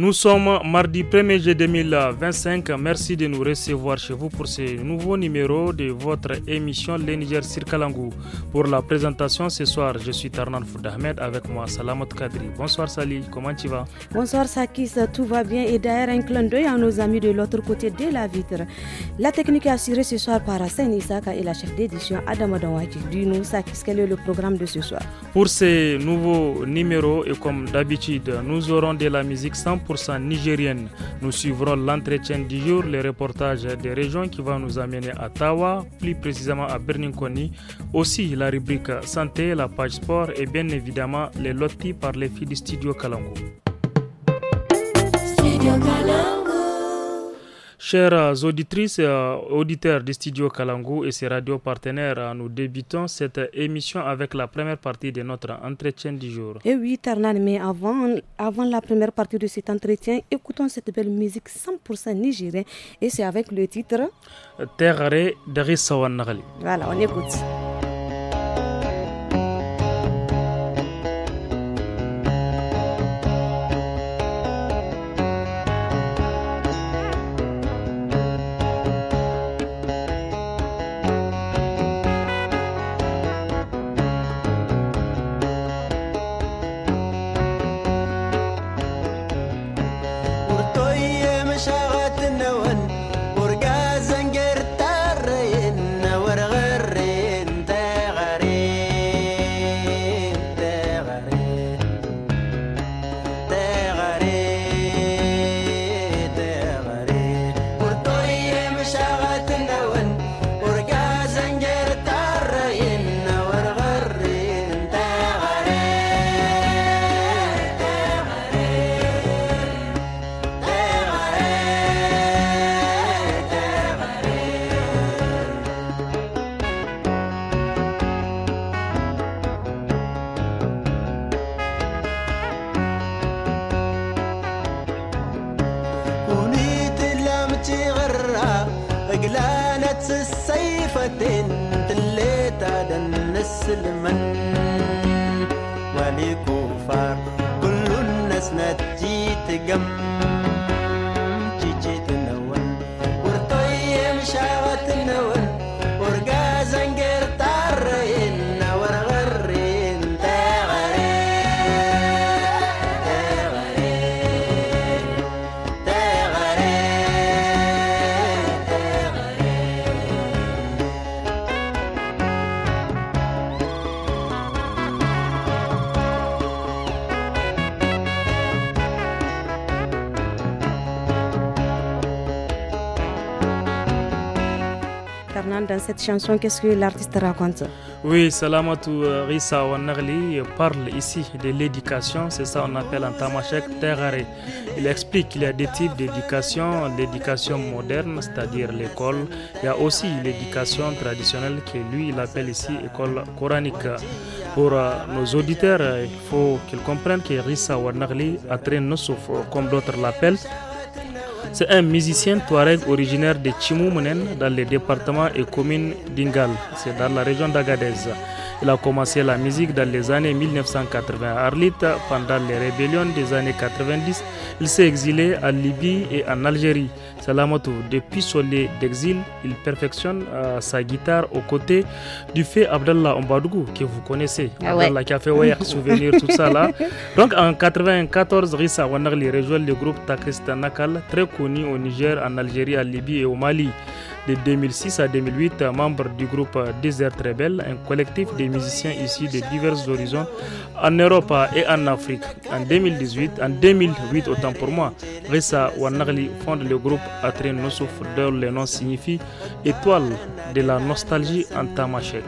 Nous sommes mardi 1er juillet 2025. Merci de nous recevoir chez vous pour ce nouveau numéro de votre émission Les Niger sur Kalangou. Pour la présentation ce soir, je suis Tarnan Foudahmed avec moi Salamat Kadri. Bonsoir Sali, comment tu vas? Bonsoir Sakis, tout va bien et d'ailleurs un clin d'œil à nos amis de l'autre côté de la vitre. La technique est assurée ce soir par Hassan Isaka et la chef d'édition Adam Adawaki. Dis-nous Sakis, quel est le programme de ce soir? Pour ce nouveau numéro et comme d'habitude, nous aurons de la musique 100% nigérienne. Nous suivrons l'entretien du jour, les reportages des régions qui vont nous amener à Tawa, plus précisément à Berninkoni. Aussi la rubrique santé, la page sport et bien évidemment les lotis par les filles du studio Kalango. Chères auditrices et auditeurs du studio Kalangu et ses radios partenaires, nous débutons cette émission avec la première partie de notre entretien du jour. Et oui, Tarnan, mais avant la première partie de cet entretien, écoutons cette belle musique 100% nigérienne et c'est avec le titre Terre d'Arissa Wannagali. Voilà, on écoute. Dans cette chanson, qu'est-ce que l'artiste raconte? Oui, Salamatou Rissa Wanagli parle ici de l'éducation, c'est ça on appelle en tamashek terrare. Il explique qu'il y a des types d'éducation, l'éducation moderne, c'est-à-dire l'école. Il y a aussi l'éducation traditionnelle que lui il appelle ici école coranique. Pour nos auditeurs, il faut qu'ils comprennent que Rissa Wanagli a très Nossouf, comme d'autres l'appellent. C'est un musicien touareg originaire de Chimoumenen dans le département et commune d'Ingal, c'est dans la région d'Agadez. Il a commencé la musique dans les années 1980 à Arlit. Pendant les rébellions des années 90, il s'est exilé en Libye et en Algérie. Salamatou, depuis son lieu d'exil, il perfectionne sa guitare aux côtés du fait Abdallah Ombadougou, que vous connaissez. Abdallah qui a fait Wayak Souvenir, tout ça là. Donc en 1994, Rissa Wanagli rejoint le groupe Takrista Nakal, très connu au Niger, en Algérie, en Libye et au Mali. De 2006 à 2008, membre du groupe Desert Rebel, un collectif de musiciens issus de divers horizons en Europe et en Afrique. En 2008 autant pour moi, Rissa Wanagli fonde le groupe Atren Nossouf, dont le nom signifie étoile de la nostalgie en tamashek.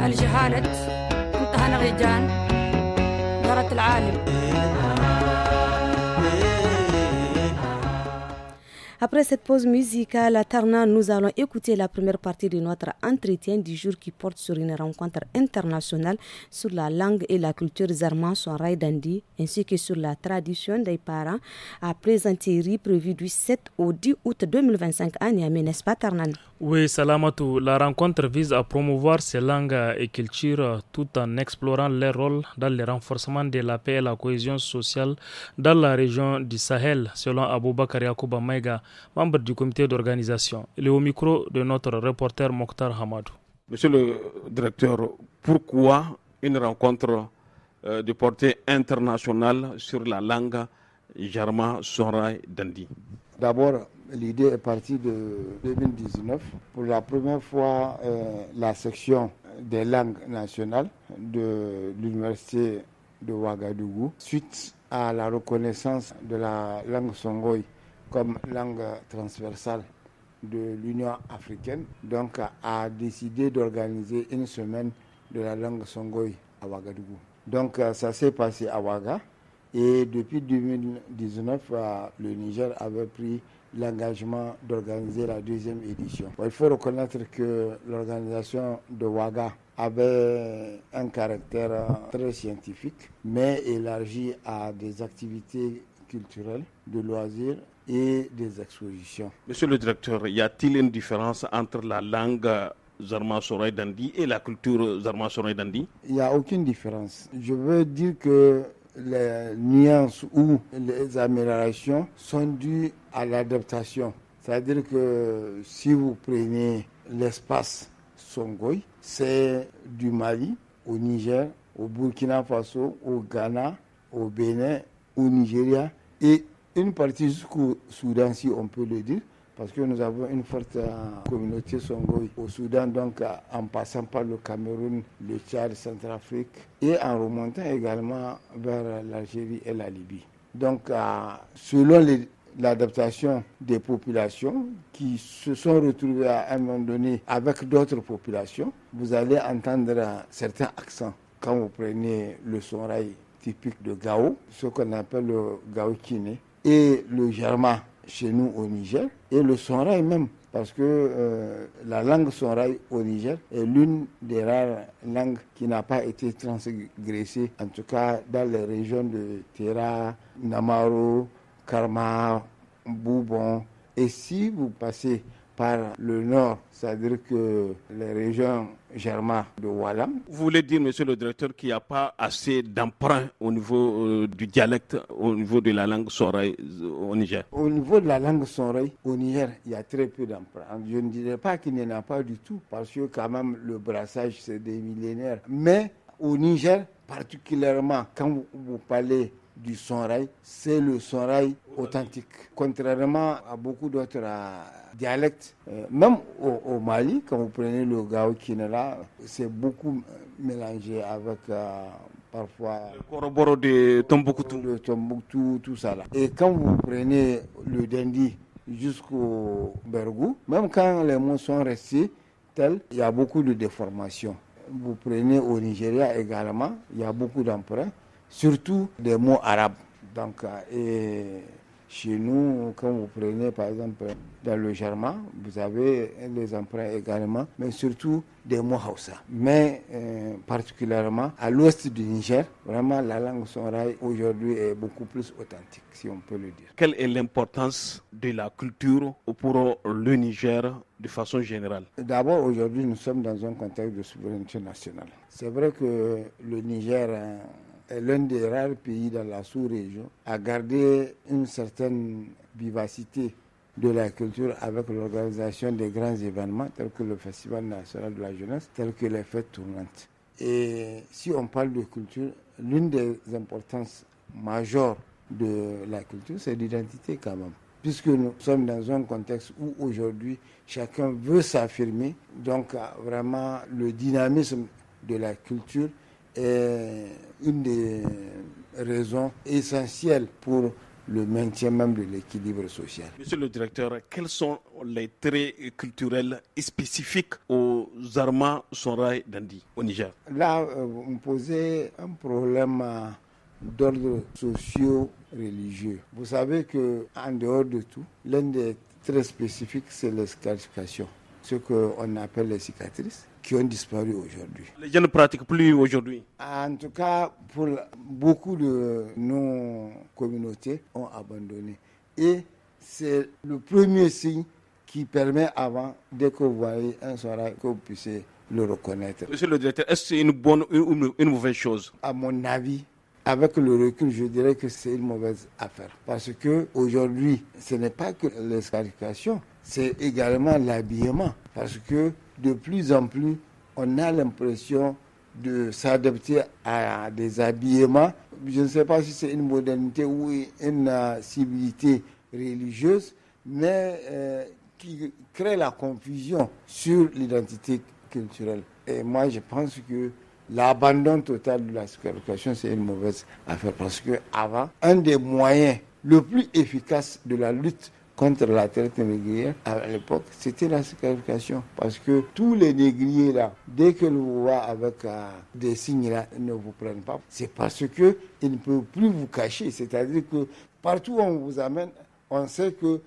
الجهالة انتهى نغيجان جرت العالم Après cette pause musicale à Tarna, nous allons écouter la première partie de notre entretien du jour qui porte sur une rencontre internationale sur la langue et la culture zarma Sonrai Dandi, ainsi que sur la tradition des parents à plaisanterie prévue du 7 au 10 août 2025 à Niamey, n'est-ce pas Tarnan? Oui, Salamatou, la rencontre vise à promouvoir ces langues et cultures tout en explorant leur rôle dans le renforcement de la paix et la cohésion sociale dans la région du Sahel, selon Aboubakar Yakouba Maïga, membre du comité d'organisation. Il est au micro de notre reporter Mokhtar Hamadou. Monsieur le directeur, pourquoi une rencontre de portée internationale sur la langue Jarma Sonrai Dandi? D'abord, l'idée est partie de 2019. Pour la première fois, la section des langues nationales de l'université de Ouagadougou, suite à la reconnaissance de la langue songhoi comme langue transversale de l'Union africaine, donc a décidé d'organiser une semaine de la langue songhoi à Ouagadougou. Donc ça s'est passé à Ouaga et depuis 2019, le Niger avait pris l'engagement d'organiser la deuxième édition. Il faut reconnaître que l'organisation de Ouaga avait un caractère très scientifique, mais élargi à des activités culturelles, de loisirs et des expositions. Monsieur le directeur, y a-t-il une différence entre la langue Zarma Sonrai Dandi et la culture Zarma Sonrai Dandi? Il n'y a aucune différence. Je veux dire que les nuances ou les améliorations sont dues à l'adaptation. C'est-à-dire que si vous prenez l'espace Songhoi, c'est du Mali au Niger, au Burkina Faso, au Ghana, au Bénin, au Nigeria et une partie jusqu'au Soudan, si on peut le dire, parce que nous avons une forte communauté Songhoi au Soudan, donc en passant par le Cameroun, le Tchad, Centrafrique, et en remontant également vers l'Algérie et la Libye. Donc, selon l'adaptation des populations qui se sont retrouvées à un moment donné avec d'autres populations, vous allez entendre certains accents. Quand vous prenez le Sonrai typique de Gao, ce qu'on appelle le Gao Kiné, et le Jarma chez nous au Niger, et le Sonrai même, parce que la langue Sonrai au Niger est l'une des rares langues qui n'a pas été transgressée, en tout cas dans les régions de Tera, Namaro, Karma, Boubon. Et si vous passez par le nord, c'est-à-dire que les régions Jarma de Walam. Vous voulez dire, monsieur le directeur, qu'il n'y a pas assez d'emprunt au niveau du dialecte, au niveau de la langue Sonrai au Niger? Au niveau de la langue Sonrai au Niger, il y a très peu d'emprunt. Je ne dirais pas qu'il n'y en a pas du tout, parce que quand même le brassage c'est des millénaires. Mais au Niger, particulièrement quand vous parlez du Sonrai, c'est le Sonrai authentique. Contrairement à beaucoup d'autres dialectes, même au Mali, quand vous prenez le Gao Kinela, c'est beaucoup mélangé avec parfois le Koroboro de Tombouctou. Le Tombouctou, tout ça là. Et quand vous prenez le Dandi jusqu'au Bergou, même quand les mots sont restés tels, il y a beaucoup de déformations. Vous prenez au Nigeria également, il y a beaucoup d'emprunts, surtout des mots arabes. Donc, et chez nous, quand vous prenez par exemple dans le Jarma, vous avez les emprunts également, mais surtout des mots Hausa. Mais particulièrement à l'ouest du Niger, vraiment la langue Sonrai aujourd'hui est beaucoup plus authentique, si on peut le dire. Quelle est l'importance de la culture pour le Niger de façon générale? D'abord, aujourd'hui, nous sommes dans un contexte de souveraineté nationale. C'est vrai que le Niger est l'un des rares pays dans la sous-région à garder une certaine vivacité de la culture avec l'organisation des grands événements tels que le Festival national de la jeunesse, tels que les fêtes tournantes. Et si on parle de culture, l'une des importances majeures de la culture, c'est l'identité quand même. Puisque nous sommes dans un contexte où aujourd'hui chacun veut s'affirmer, donc vraiment le dynamisme de la culture est une des raisons essentielles pour le maintien même de l'équilibre social. Monsieur le directeur, quels sont les traits culturels spécifiques aux Zarma Sonrai Dandi au Niger? Là, vous me posez un problème d'ordre socio-religieux. Vous savez qu'en dehors de tout, l'un des très spécifiques, c'est les scarifications, ce qu'on appelle les cicatrices, qui ont disparu aujourd'hui. Les gens ne pratiquent plus aujourd'hui. En tout cas, pour beaucoup de nos communautés ont abandonné. Et c'est le premier signe qui permet avant, dès que vous voyez un sorail, que vous puissiez le reconnaître. Monsieur le directeur, est-ce que c'est une bonne ou une mauvaise chose? À mon avis, avec le recul, je dirais que c'est une mauvaise affaire. Parce que aujourd'hui, ce n'est pas que les scarifications, c'est également l'habillement. Parce que de plus en plus, on a l'impression de s'adapter à des habillements. Je ne sais pas si c'est une modernité ou une civilité religieuse, mais qui crée la confusion sur l'identité culturelle. Et moi, je pense que l'abandon total de la scarification, c'est une mauvaise affaire. Parce qu'avant, un des moyens le plus efficace de la lutte contre la traite négrière à l'époque, c'était la scarification. Parce que tous les négriers là, dès que vous voient avec des signes là, ils ne vous prennent pas. C'est parce qu'ils ne peuvent plus vous cacher. C'est-à-dire que partout où on vous amène, on sait que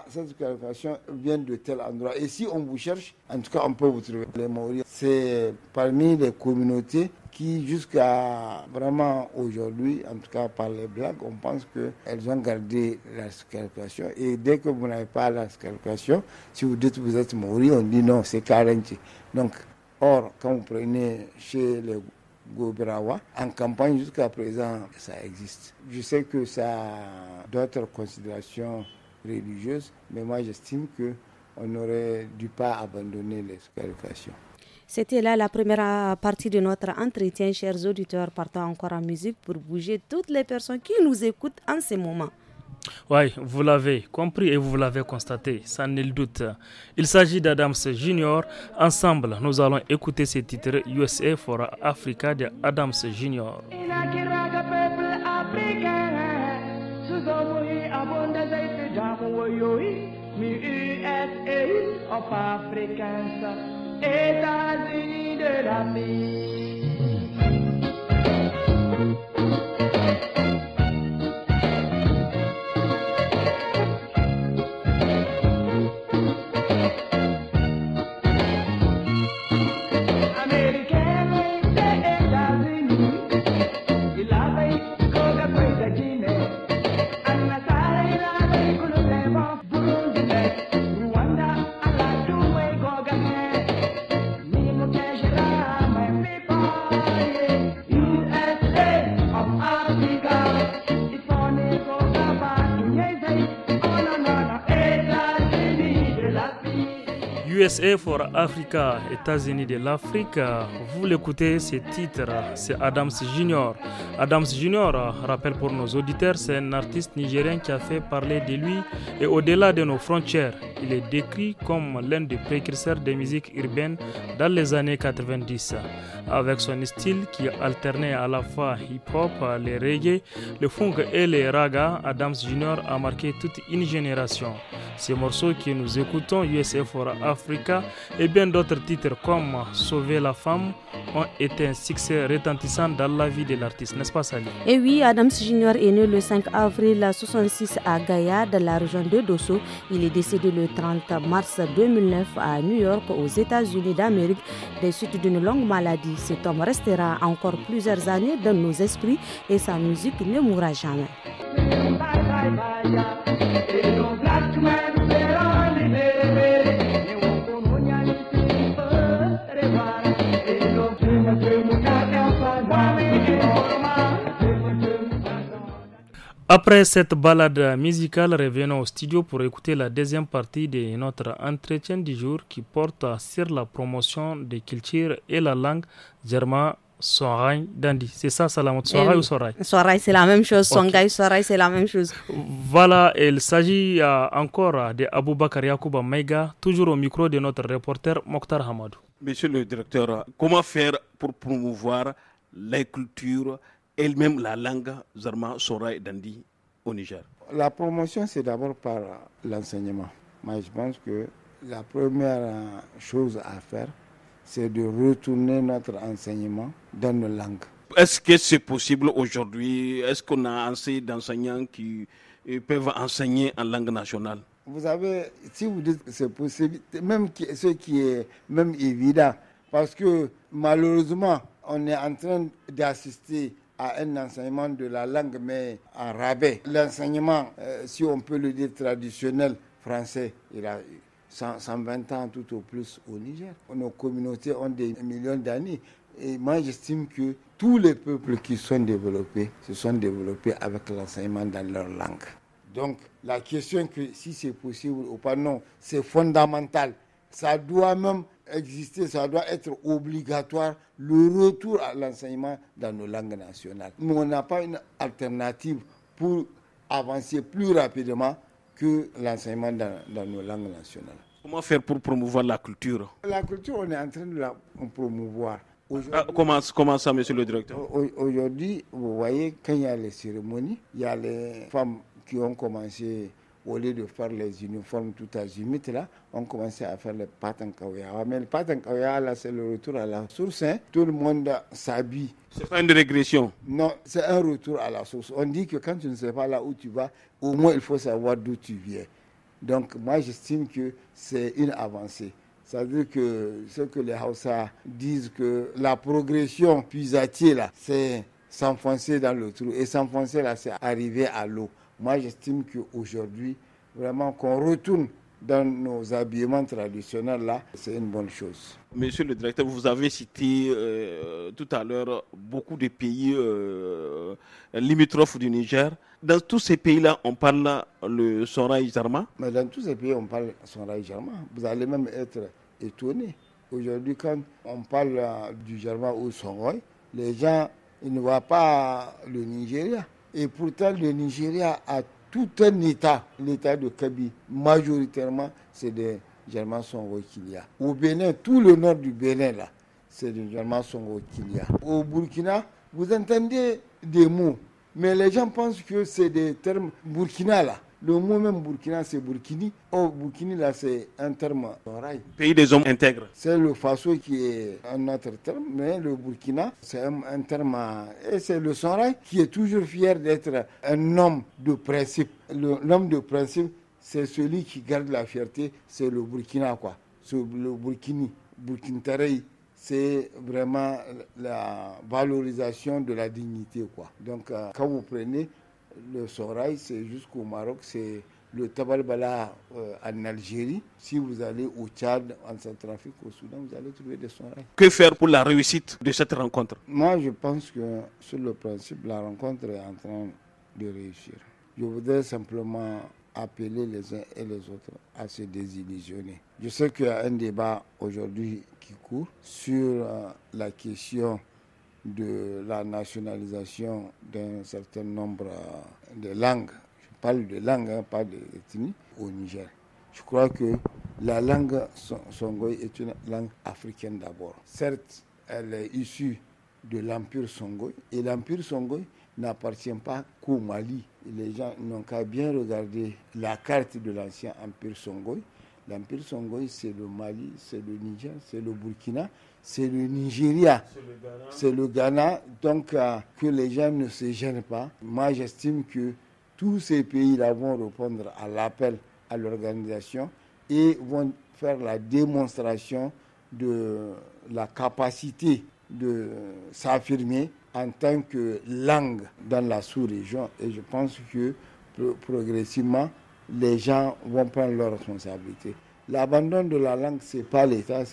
cette scarification vient de tel endroit. Et si on vous cherche, en tout cas, on peut vous trouver. Les Maoris, c'est parmi les communautés qui, jusqu'à vraiment aujourd'hui, en tout cas par les blagues, on pense qu'elles ont gardé la scarification. Et dès que vous n'avez pas la scarification, si vous dites que vous êtes Maori, on dit non, c'est Karenchi. Donc, or, quand vous prenez chez les Goberawa, en campagne jusqu'à présent, ça existe. Je sais que ça a d'autres considérations religieuses, mais moi j'estime qu'on n'aurait dû pas abandonner les scarifications. C'était là la première partie de notre entretien, chers auditeurs, partant encore en musique pour bouger toutes les personnes qui nous écoutent en ce moment. Oui, vous l'avez compris et vous l'avez constaté, sans nul doute. Il s'agit d'Adams Junior. Ensemble, nous allons écouter ce titre USA for Africa de Adams Junior. Of Africans, États-Unis de l'Afrique. USA for Africa, États-Unis de l'Afrique. Vous l'écoutez, ce titre, c'est Adams Junior. Adams Junior, rappelle pour nos auditeurs, c'est un artiste nigérien qui a fait parler de lui et au-delà de nos frontières. Il est décrit comme l'un des précurseurs de musique urbaine dans les années 90. Avec son style qui alternait à la fois hip-hop, les reggae, le funk et les raga, Adams Junior a marqué toute une génération. Ces morceaux que nous écoutons, USA for Africa et bien d'autres titres comme Sauver la femme ont été un succès retentissant dans la vie de l'artiste, n'est-ce pas Sally? Et oui, Adams Junior est né le 5 avril 1966 à Gaïa, dans la région de Dosso. Il est décédé le 30 mars 2009 à New York, aux États-Unis d'Amérique, des suites d'une longue maladie. Cet homme restera encore plusieurs années dans nos esprits et sa musique ne mourra jamais. Après cette balade musicale, revenons au studio pour écouter la deuxième partie de notre entretien du jour qui porte sur la promotion des cultures et la langue Germain Soraï Dandi. C'est ça, Salamot? Soraï ou Soraï? Soraï, c'est la même chose. Songhai, Soraï, c'est la même chose. Voilà, il s'agit encore de Aboubakar Yacouba Maïga, toujours au micro de notre reporter Mokhtar Hamadou. Monsieur le directeur, comment faire pour promouvoir la culture et même la langue Zarma Soraï Dandi au Niger? La promotion, c'est d'abord par l'enseignement. Moi, je pense que la première chose à faire, c'est de retourner notre enseignement dans nos langues. Est-ce que c'est possible aujourd'hui? Est-ce qu'on a assez d'enseignants qui peuvent enseigner en langue nationale? Vous savez, si vous dites que c'est possible, même ce qui est même évident, parce que malheureusement, on est en train d'assister à un enseignement de la langue, mais en rabais. L'enseignement, si on peut le dire traditionnel français, il a 120 ans tout au plus au Niger. Nos communautés ont des millions d'années. Et moi, j'estime que tous les peuples qui sont développés se sont développés avec l'enseignement dans leur langue. Donc, la question que si c'est possible ou pas, non, c'est fondamental. Ça doit même exister, ça doit être obligatoire, le retour à l'enseignement dans nos langues nationales. Mais on n'a pas une alternative pour avancer plus rapidement que l'enseignement dans nos langues nationales. Comment faire pour promouvoir la culture? La culture, on est en train de la promouvoir. Comment ça, monsieur le directeur? Aujourd'hui, vous voyez, quand il y a les cérémonies, il y a les femmes qui ont commencé, au lieu de faire les uniformes tout azimut, là, on commençait à faire les Patankawaya. Mais le Patankawaya, là, c'est le retour à la source. Hein. Tout le monde s'habille. C'est pas une régression? Non, c'est un retour à la source. On dit que quand tu ne sais pas là où tu vas, au moins il faut savoir d'où tu viens. Donc, moi, j'estime que c'est une avancée. Ça veut dire que ce que les Hausa disent, que la progression puisatier, là, c'est s'enfoncer dans le trou. Et s'enfoncer, là, c'est arriver à l'eau. Moi, j'estime qu'aujourd'hui, vraiment, qu'on retourne dans nos habillements traditionnels, là, c'est une bonne chose. Monsieur le directeur, vous avez cité tout à l'heure beaucoup de pays limitrophes du Niger. Dans tous ces pays-là, on parle le Songhai Jarma? Mais dans tous ces pays, on parle Songhai Jarma. Vous allez même être étonné. Aujourd'hui, quand on parle du Jarma ou Songhai, les gens ils ne voient pas le Nigeria. Et pourtant, le Nigeria a tout un État, l'État de Kaby. Majoritairement, c'est des Germains Songhai qu'il y a. Au Bénin, tout le nord du Bénin, là, c'est des Germains Songhai qu'il y a. Au Burkina, vous entendez des mots, mais les gens pensent que c'est des termes Burkina, là. Le mot même Burkina, c'est Burkini. Oh, Burkini, là, c'est un terme Songhai. Pays des hommes intègres. C'est le Faso qui est un autre terme, mais le Burkina, c'est un terme. Et c'est le Songhai qui est toujours fier d'être un homme de principe. L'homme de principe, c'est celui qui garde la fierté, c'est le Burkina, quoi. C'est le Burkini, Burkintarei. C'est vraiment la valorisation de la dignité, quoi. Donc, quand vous prenez le Songhai, c'est jusqu'au Maroc, c'est le Tabalbala en Algérie. Si vous allez au Tchad, en Centrafrique, au Soudan, vous allez trouver des Songhai. Que faire pour la réussite de cette rencontre? Moi, je pense que sur le principe, la rencontre est en train de réussir. Je voudrais simplement appeler les uns et les autres à se désillusionner. Je sais qu'il y a un débat aujourd'hui qui court sur la question de la nationalisation d'un certain nombre de langues. Je parle de langues, pas d'ethnie, au Niger. Je crois que la langue Songhai est une langue africaine d'abord. Certes, elle est issue de l'Empire Songhai, et l'Empire Songhai n'appartient pas qu'au Mali. Les gens n'ont qu'à bien regarder la carte de l'ancien Empire Songhai. L'Empire Songhai, c'est le Mali, c'est le Niger, c'est le Burkina, c'est le Nigeria, c'est le Ghana. Donc, que les gens ne se gênent pas. Moi, j'estime que tous ces pays-là vont répondre à l'appel à l'organisation et vont faire la démonstration de la capacité de s'affirmer en tant que langue dans la sous-région. Et je pense que progressivement, les gens vont prendre leurs responsabilités. L'abandon de la langue, ce n'est pas l'État,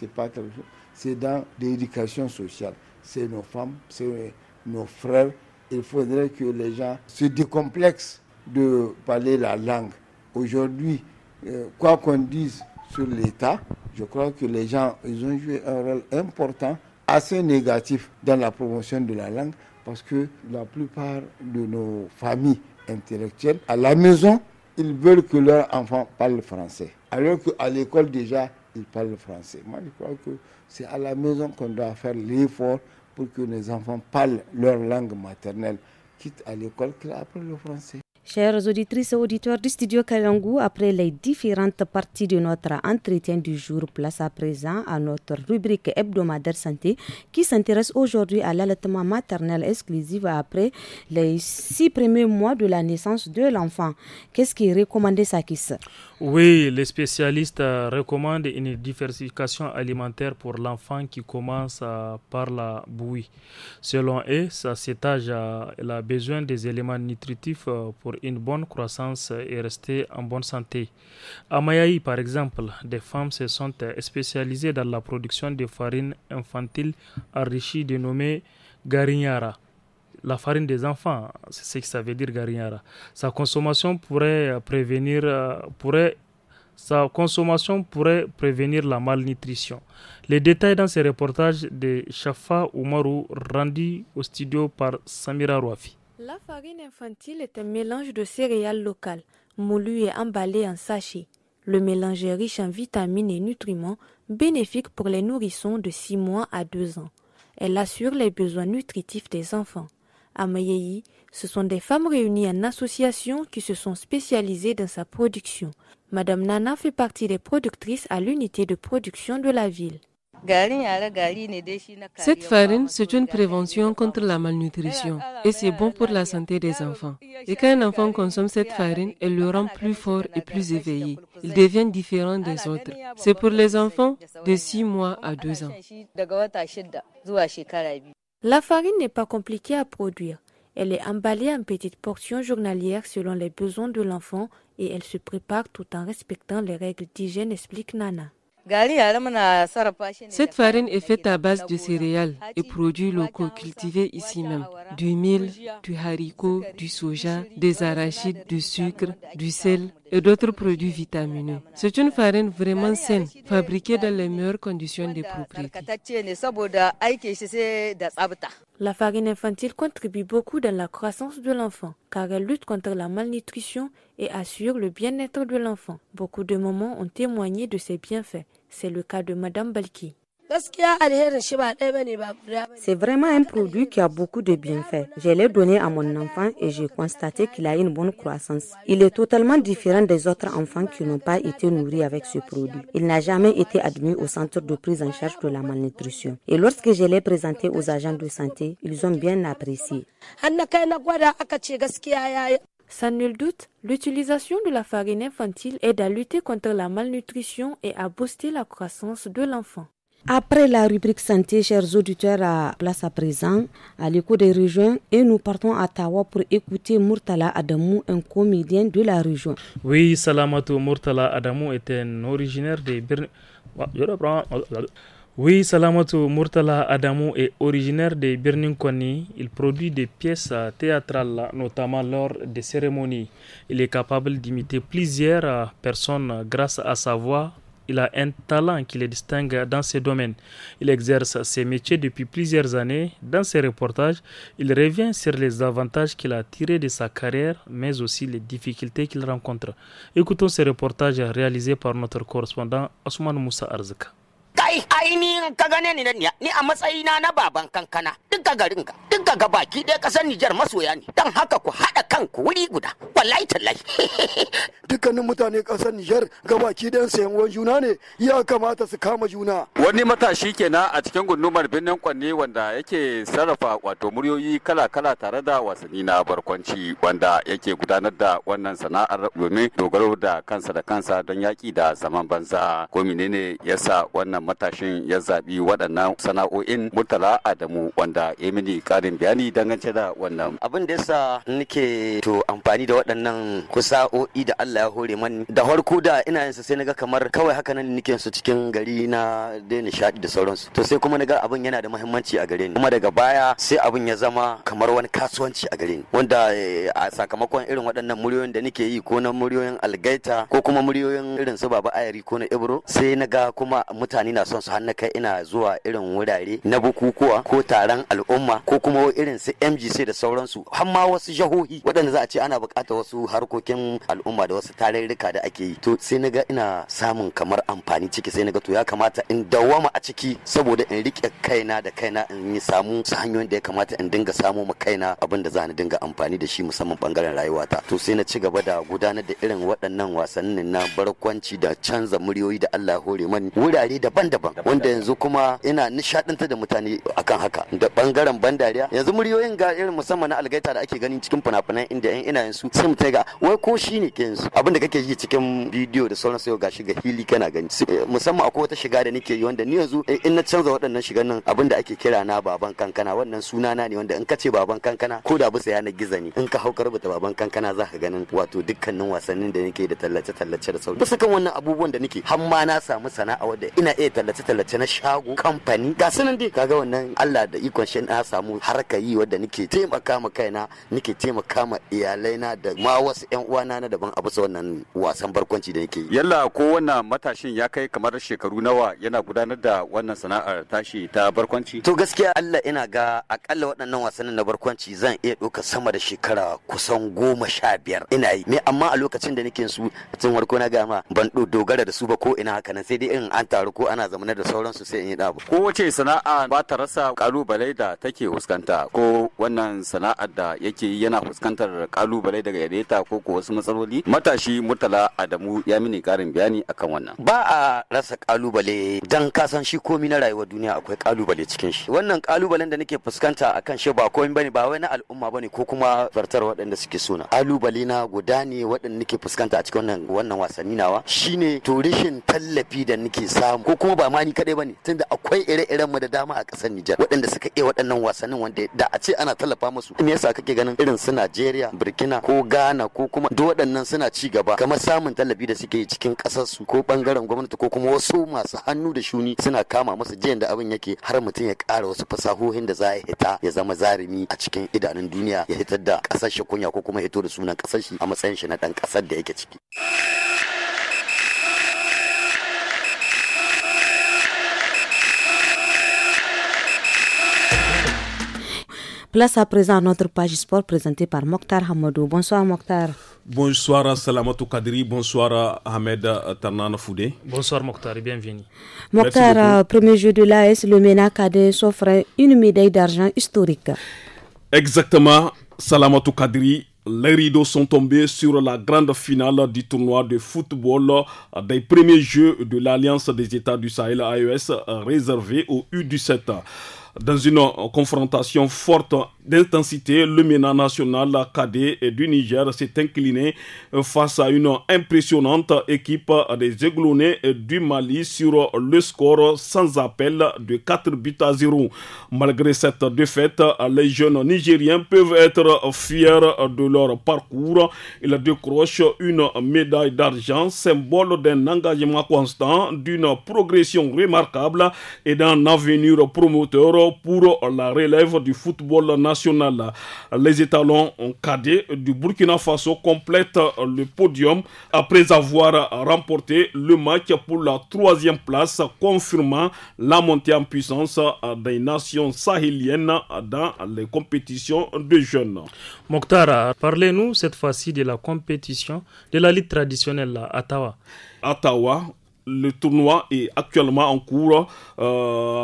c'est dans l'éducation sociale. C'est nos femmes, c'est nos frères. Il faudrait que les gens se décomplexent de parler la langue. Aujourd'hui, quoi qu'on dise sur l'État, je crois que les gens ils ont joué un rôle important, assez négatif dans la promotion de la langue, parce que la plupart de nos familles intellectuelles, à la maison, ils veulent que leurs enfants parlent français. Alors qu'à l'école, déjà, ils parlent français. Moi, je crois que c'est à la maison qu'on doit faire l'effort pour que les enfants parlent leur langue maternelle, quitte à l'école qu'ils apprennent le français. Chers auditrices et auditeurs du studio Kalangu, après les différentes parties de notre entretien du jour, place à présent à notre rubrique hebdomadaire santé qui s'intéresse aujourd'hui à l'allaitement maternel exclusif après les 6 premiers mois de la naissance de l'enfant. Qu'est-ce qui est recommandé, Sakis? Oui, les spécialistes recommandent une diversification alimentaire pour l'enfant qui commence par la bouillie. Selon eux, à cet âge, il a besoin des éléments nutritifs pour une bonne croissance et rester en bonne santé. À Mayaï, par exemple, des femmes se sont spécialisées dans la production de farine infantile enrichie dénommée Garignara. La farine des enfants, c'est ce que ça veut dire Garignara. Sa consommation pourrait prévenir la malnutrition. Les détails dans ce reportage de Shafa Oumarou rendu au studio par Samira Rouafi. La farine infantile est un mélange de céréales locales, moulues et emballées en sachets. Le mélange est riche en vitamines et nutriments bénéfiques pour les nourrissons de 6 mois à 2 ans. Elle assure les besoins nutritifs des enfants. À Mayaï, ce sont des femmes réunies en association qui se sont spécialisées dans sa production. Madame Nana fait partie des productrices à l'unité de production de la ville. Cette farine, c'est une prévention contre la malnutrition et c'est bon pour la santé des enfants. Et quand un enfant consomme cette farine, elle le rend plus fort et plus éveillé. Il devient différent des autres. C'est pour les enfants de 6 mois à 2 ans. La farine n'est pas compliquée à produire. Elle est emballée en petites portions journalières selon les besoins de l'enfant et elle se prépare tout en respectant les règles d'hygiène, explique Nana. Cette farine est faite à base de céréales et produits locaux cultivés ici même. Du mil, du haricot, du soja, des arachides, du sucre, du sel et d'autres produits vitamineux. C'est une farine vraiment saine, fabriquée dans les meilleures conditions de propriété. La farine infantile contribue beaucoup dans la croissance de l'enfant car elle lutte contre la malnutrition et assure le bien-être de l'enfant. Beaucoup de mamans ont témoigné de ses bienfaits. C'est le cas de Madame Balki. C'est vraiment un produit qui a beaucoup de bienfaits. Je l'ai donné à mon enfant et j'ai constaté qu'il a une bonne croissance. Il est totalement différent des autres enfants qui n'ont pas été nourris avec ce produit. Il n'a jamais été admis au centre de prise en charge de la malnutrition. Et lorsque je l'ai présenté aux agents de santé, ils ont bien apprécié. Sans nul doute, l'utilisation de la farine infantile aide à lutter contre la malnutrition et à booster la croissance de l'enfant. Après la rubrique santé, chers auditeurs, à place à présent, à l'écho des régions, et nous partons à Tawa pour écouter Murtala Adamou, un comédien de la région. Oui, Salamatou Murtala Adamou est un originaire de Birninkoni. Il produit des pièces théâtrales, notamment lors des cérémonies. Il est capable d'imiter plusieurs personnes grâce à sa voix. Il a un talent qui le distingue dans ce domaine. Il exerce ses métiers depuis plusieurs années. Dans ses reportages, il revient sur les avantages qu'il a tirés de sa carrière, mais aussi les difficultés qu'il rencontre. Écoutons ce reportage réalisé par notre correspondant Osman Moussa Arzika. Kai ainihin ka gane ni ni a matsayina na baban kankana duk garinka duk ga baki ɗaya ƙasar Nijar masoya ne dan haka ku haɗa kanku wuri guda wallahi tallahi dukkanin mutane ƙasar Nijar gabaki ɗayan sayan wan juna ne ya kamata su kama juna. Wani matashi kenan a cikin gundumar birnin Kwanne wanda yake sarrafa wato muryoyi kala-kala tare da wasanni na barkwanci wanda yake gudanar da wannan sana'ar domin dogaro da kansa don yaƙi da zaman banza. Ko menene yasa wannan matashin ya zaɓi waɗannan sana'o'in? Murtala Adamu wanda ya mini ƙarin bayani dangance da wannan. Abin da yasa nake to amfani da waɗannan kusa'o'i da Allah ya hore mani da farko da ina yin su sai naga kamar kawai haka nan nake su cikin gari na da nishadi da sauransu, to sai kuma naga abin yana da muhimmanci a gare ni, kuma daga baya sai abin ya zama kamar wani kasuwanci a gare ni, wanda a sakamakon irin waɗannan muryoyin da nake yi ko na muryoyin algaita ko kuma muryoyin irin su Baba Ayari ko na Ibro, sai naga kuma mutane na son su hannu kai ina zuwa irin wurare na bukukuwa ko taron al'umma ko kuma irin su MGC da sauransu har ma wasu jahohi waɗanda za a ce ana buƙatar wasu harkokin al'umma da wasu tarurruka da ake yi to sai naga ina samun kamar amfani ciki sai naga to ya kamata in dawwama a ciki saboda in rike kaina da kaina in yi samu su hanyoyin da ya kamata in dinga samu ma kaina abin da za ni dinga amfani da shi musamman bangaren rayuwata to sai na ci gaba da gudanar da irin waɗannan wasannin na barkwanci da canza muryoyi da Allah ya hore mani wurare daban-daban wanda yanzu kuma ina nishadantar da mutane akan haka da bangaren bandariya yanzu muryoyin ga irin musamman na algaita da ake gani cikin fina-finan inda yan ina yansu sai mutai ga wai ko shine ke yanzu abin da kake yi cikin bidiyo da sauran sai gashi ga hili kana gani musamman akwai wata shiga da nake yi wanda ni yanzu in na canza waɗannan shigan nan abin da ake kira na baban kankana wannan sunana ne wanda in ka ce baban kankana ko da bisa yanar gizo ne in ka hauka rubuta baban kankana za ka ganin wato dukkanin wasannin da nake da tallace-tallace da sauran bisa kan wannan abubuwan da nake har ma na samu sana'a wadda ina iya tallace-tallace na shago kamfani ga sunan dai kaga wannan Allah da ikon shi na samu harka yi wadda nake taimaka ma kaina nake taimaka ma iyalaina da ma wasu ƴan uwana na daban a bisa wannan wasan barkwanci da nake yi. Yalla ko wannan matashin ya kai kamar shekaru nawa yana gudanar da wannan sana'ar tashi ta barkwanci? To gaskiya Allah ina ga akalla waɗannan wasannin na barkwanci zan iya ɗauka sama da shekara kusan 15 ina yi. Me amma a lokacin da nake su tun farko na gama ban dogara da su ba ko ina haka nan sai dai in an taru ko ana zamanar da sauransu sai in yi dabu. Kowace sana'a ba ta rasa kalubale da take fuskanta ko wannan sana'ar da yake yana fuskantar kalubale daga yareta ko wasu matsaloli. Matashi Murtala Adamu ya mini karin bayani akan wannan. Ba a rasa kalubale dan ka san shi komai na rayuwar duniya akwai kalubale cikin shi. Wannan kalubalen da nake fuskanta akan shi ba komai bane ba wai na al'umma bane ko kuma fartar waɗanda suke sona. Kalubale na guda ne waɗanda nake fuskanta a cikin wannan wasanni nawa shine to rashin tallafi da nake samu ko kuma ba ma ni kadai bane tunda akwai ire-iren mu da dama a ƙasar Nijar waɗanda suka iya waɗannan wasannin wanda da a ce ana tallafa musu me yasa kake ganin irin su Najeriya, Burkina ko Ghana ko kuma duk waɗannan suna ci gaba kamar samun tallafi da suke yi cikin ƙasar su ko bangaren gwamnati ko kuma wasu masu hannu da shuni suna kama musu jiyan da abin yake har mutum ya ƙara wasu fasahohin da za ya hita ya zama zarumi a cikin idanun duniya ya hitar da ƙasar shi kunya ko kuma hito da sunan ƙasar shi a matsayin shi na ɗan ƙasar da yake ciki. Place à présent à notre page sport présentée par Mokhtar Hamadou. Bonsoir Mokhtar. Bonsoir Salamatou Kadri, bonsoir Ahmed Tarnan Foudé. Bonsoir Mokhtar et bienvenue. Mokhtar, premier jeu de l'AS, le MENA Cadet s'offre une médaille d'argent historique. Exactement, Salamatou Kadri. Les rideaux sont tombés sur la grande finale du tournoi de football des premiers Jeux de l'Alliance des États du Sahel AES réservé au U17. Dans une confrontation forte d'intensité, le MENA national cadet du Niger s'est incliné face à une impressionnante équipe des Aiglonnais du Mali sur le score sans appel de 4-0. Malgré cette défaite, les jeunes Nigériens peuvent être fiers de leur parcours. Ils décrochent une médaille d'argent, symbole d'un engagement constant, d'une progression remarquable et d'un avenir promoteur pour la relève du football national. Les étalons cadets du Burkina Faso complètent le podium après avoir remporté le match pour la 3e place, confirmant la montée en puissance des nations sahéliennes dans les compétitions de jeunes. Mokhtar, parlez-nous cette fois-ci de la compétition de la lutte traditionnelle à Tawa. À Tawa, le tournoi est actuellement en cours,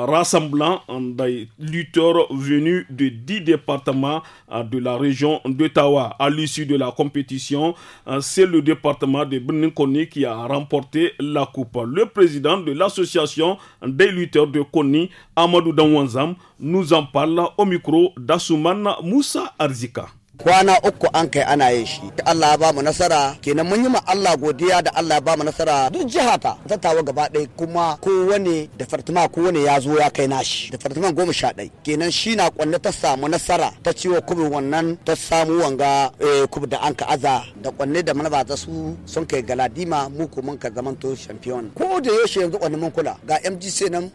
rassemblant des lutteurs venus de 10 départements de la région de Tawa. À l'issue de la compétition, c'est le département de Benin-Koni qui a remporté la coupe. Le président de l'association des lutteurs de Koni, Amadou Danwanzam, nous en parle au micro d'Asuman Moussa Arzika. kwana uku an kai ana yin shi Allah ya ba mu nasara kenan mun yi ma Allah godiya da Allah ya ba mu nasara duk jiha ta tawa gaba ɗaya kuma kowane department kowane ya zo ya kai nashi department 11 kenan shi na kwanne ta samu nasara ta ciwo kubin wannan ta samu wanga kubi da an ka aza da kwanne da mana ba ta su sun kai galadima mu ko mun ka zamanto champion ko da yaushe yanzu kwanne mun kula ga MGC nan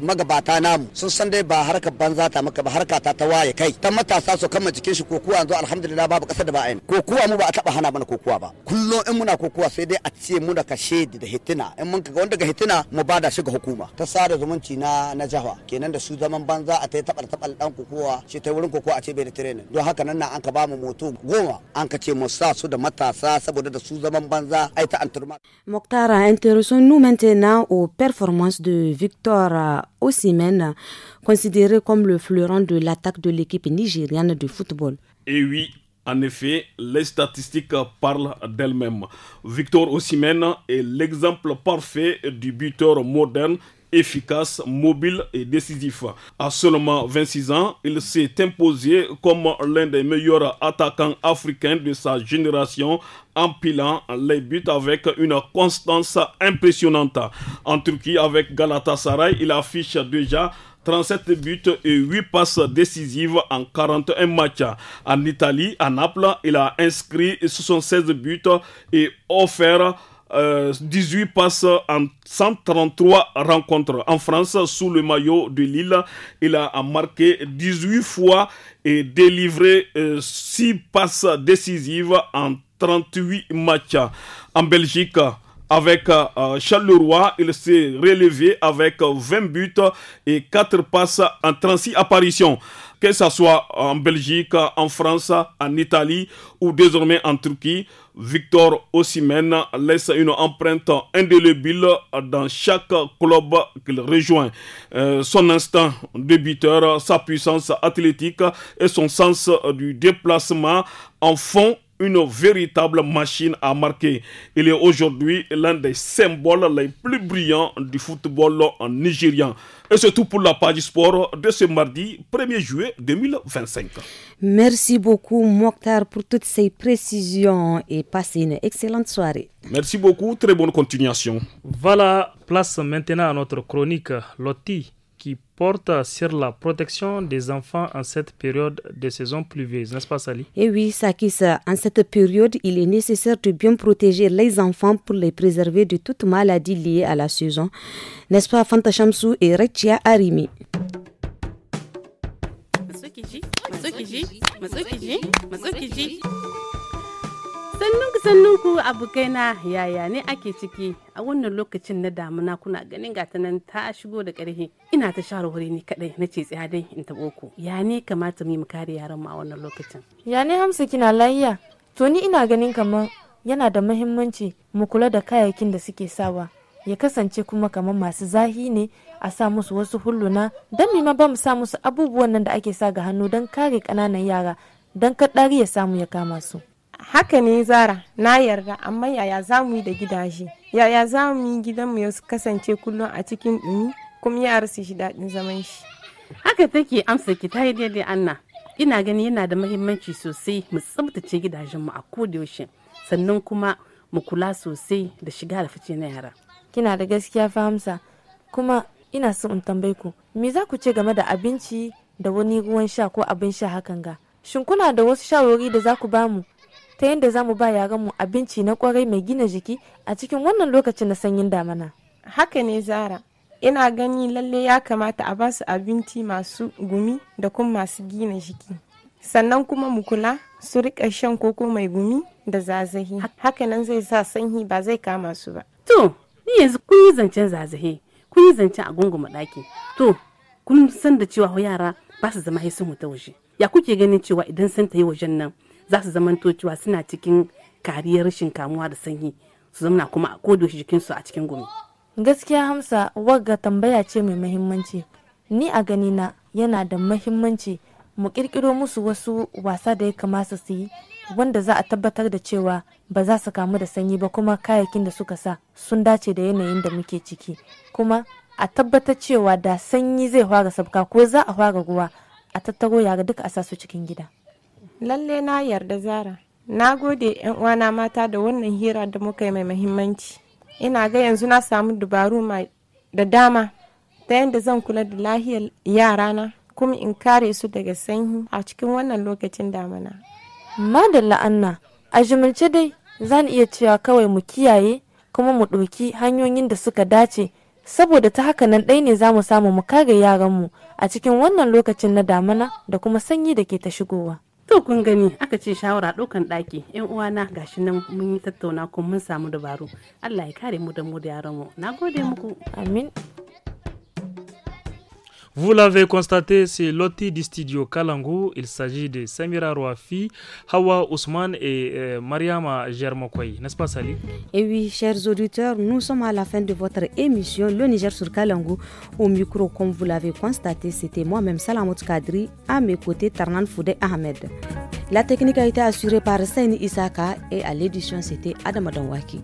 magabata namu sun san dai ba harkar banza ta maka ba harka ta waye kai ta matasa su kama jikin shi ko kuwa yanzu alhamdulillah babu kasar da ba ayin kokuwa mu ba a taba hana mana kokuwa ba kullum in muna kokuwa sai dai a ce mu da kashe da hitina in mun kaga wanda ga hitina mu bada shi ga hukuma ta sada zumunci na jaha kenan da su zaman banza a tai tabal dan kokuwa shi ta wurin kokuwa a ce bai da training don haka nan an ka ba mu moto 10 an ka ce mu sa su da matasa saboda da su zaman banza ai ta anturma. Mokhtar, intéressons-nous maintenant aux performances de Victor Osimhen, considéré comme le fleuron de l'attaque de l'équipe nigériane de football. Et oui, en effet, les statistiques parlent d'elles-mêmes. Victor Osimhen est l'exemple parfait du buteur moderne, efficace, mobile et décisif. À seulement 26 ans, il s'est imposé comme l'un des meilleurs attaquants africains de sa génération, empilant les buts avec une constance impressionnante. En Turquie, avec Galatasaray, il affiche déjà 37 buts et 8 passes décisives en 41 matchs. En Italie, à Naples, il a inscrit 76 buts et offert 18 passes en 133 rencontres. En France, sous le maillot de Lille, il a marqué 18 fois et délivré 6 passes décisives en 38 matchs. En Belgique, avec Charleroi, il s'est relevé avec 20 buts et 4 passes en 36 apparitions. Que ce soit en Belgique, en France, en Italie ou désormais en Turquie, Victor Osimhen laisse une empreinte indélébile dans chaque club qu'il rejoint. Son instinct de buteur, sa puissance athlétique et son sens du déplacement en font une véritable machine à marquer. Il est aujourd'hui l'un des symboles les plus brillants du football nigérian. Et c'est tout pour la page sport de ce mardi 1er juillet 2025. Merci beaucoup Mokhtar pour toutes ces précisions et passez une excellente soirée. Merci beaucoup, très bonne continuation. Voilà, place maintenant à notre chronique Loti, qui porte sur la protection des enfants en cette période de saison pluvieuse, n'est-ce pas Sali? Et oui, Sakis, en cette période, il est nécessaire de bien protéger les enfants pour les préserver de toute maladie liée à la saison, n'est-ce pas Fanta Chamsou et Rechia Arimi? Sannunku abokaina yaya ne ake ciki a wannan lokacin na damuna kuna ganin gata nan ta shigo da ƙarfi ina ta shawarwari ni kadai na ce tsaya dai in taɓo ku ya ne kamata mu kare yaran mu a wannan lokacin ya ne Hamsa kina lafiya to ni ina ganin kamar yana da muhimmanci mu kula da kayayyakin da suke sawa ya kasance kuma kamar masu zahi ne a sa musu wasu hulluna don ma ba mu sa musu abubuwan nan da ake sa ga hannu don kare ƙananan yara don kaɗari ya samu ya kama su. Haka ne Zara, na yarda, amma yaya za mu yi da gidaje? Yaya za mu yi gidanmu ya kasance kullum a cikin ɗumi kuma yara su shi daɗin zaman shi? Haka take amsa ki ta yi daidai Anna. Ina gani yana da muhimmanci sosai mu tsabtace gidajenmu a kodayaushe sannan kuma mu kula sosai da shiga da fice na yara. Kina da gaskiya Hamsa, kuma ina so in tambaye ku, me za ku ce game da abinci da wani ruwan sha ko abin sha hakan ga? Shin kuna da wasu shawarwari da za ku bamu ta yadda za mu ba yaranmu abinci na kwarai mai gina jiki a cikin wannan lokacin na sanyin damana? Haka ne Zara, ina gani lalle ya kamata a basu abinci masu gumi da kuma masu gina jiki. Sannan kuma mu kula su rika shan koko mai gumi da zazahi. Hakanan zai sa sanyi ba zai kama su ba. To, ni yanzu kun yi zancen zazahi, kun yi zancen a gunguma ɗaki. To, kun san da cewa yara ba su zama sun wuta waje. Ya kuke ganin cewa idan sun ta yi wajen nan za su zamanto cewa suna cikin kariyar rashin kamuwa da sanyi su zamana kuma a kodayaushe jikinsu a cikin gumi. Gaskiya Hamsa, wagga tambaya ce mai muhimmanci. Ni a ganina yana da muhimmanci mu kirkiro musu wasu wasa da ya kamata su yi wanda za a tabbatar da cewa ba za su kamu da sanyi ba kuma kayayyakin da suka sa sun dace da yanayin da muke ciki. Kuma a tabbatar cewa da sanyi zai fara sabka ko za a fara ruwa a tattaro yara duka a sa su cikin gida. Lalle na yarda Zara. Na gode yan uwana mata da wannan hira da muka yi mai muhimmanci. Ina ga yanzu na samu dabaru da dama ta yadda zan kula da lahiyar yarana kuma in kare su daga sanyi a cikin wannan lokacin damana. Madalla Anna, a jimilce dai zan iya cewa kawai mu kiyaye kuma mu ɗauki hanyoyin da suka dace saboda ta haka nan ɗai ne za mu samu mu kare yaranmu a cikin wannan lokacin na damana da kuma sanyi da ke ta shigowa. To to kun gani aka ce shawara ɗaukan ɗaki yan uwana gashi nan mun yi tattauna kuma mun samu dabaru. Allah ya kare mu da yaran mu. Nagode muku. Amin. Vous l'avez constaté, c'est l'outil du studio Kalangu. Il s'agit de Samira Rouafi, Hawa Ousmane et Mariama Germokoy. N'est-ce pas, Sali? Et oui, chers auditeurs, nous sommes à la fin de votre émission Le Niger sur Kalangu. Au micro, comme vous l'avez constaté, c'était moi-même Salamot Kadri, à mes côtés Tarnan Foudé Ahmed. La technique a été assurée par Saini Isaka et à l'édition, c'était Adam Adamwaki.